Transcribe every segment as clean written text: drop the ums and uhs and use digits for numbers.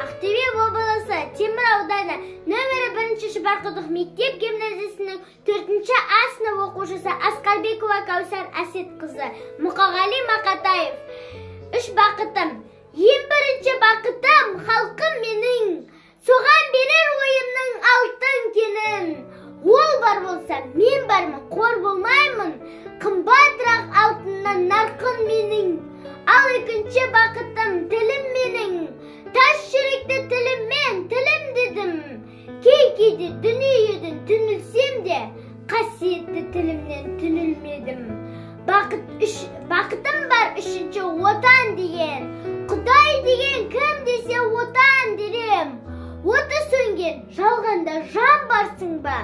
Ақтөбе облысы Темір ауданы нөмірі 1-ші Шыбарқұдық мектеп гимназиясының 4-ші А сынып оқушысы Асқарбекова Кәусар Әсетқызы, Мұқағали Мақатаев. 3 бақытым. Ең бірінші бақытым халқым менің, соған берер ойымның алтын кенін. Ол бар болса, мен бармын, қор болмаймын, қымбатырақ алтыннан нарқын менің. Ал екінші бақытым тілім менің, тас жүректі тіліммен тілім дедім. Кейде дүниеден түңілсем де, қасиетті тілімнен түңілмедім. Бақытым бар үшінші отан деген, Құдай деген кім десе отан дерем. Оты сөнген жалғанда жан барсың ба,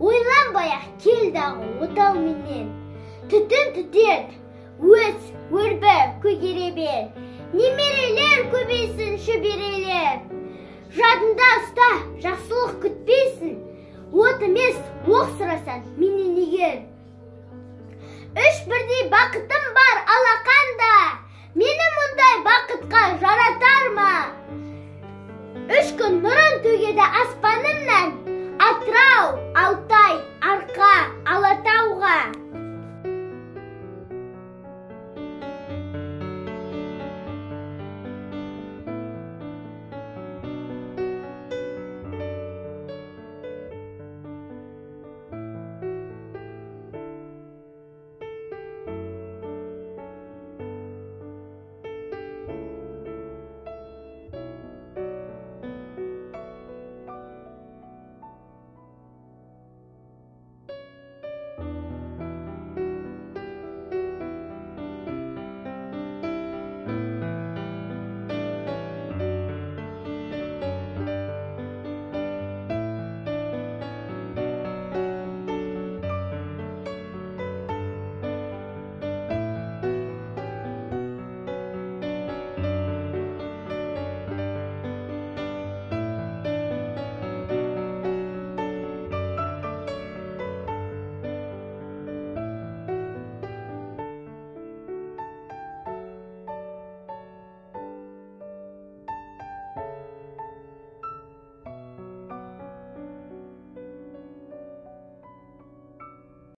ойланбай-ақ келдағы отау менен. Түтін түтет, өз, өрбі, көгере бер, немерелер көбейсін шөберелер. Жадында ұста, жақсылық күтпейсін, от емес, оқ сұрасан менен егер. 3 бірдей бақытым бар, алақа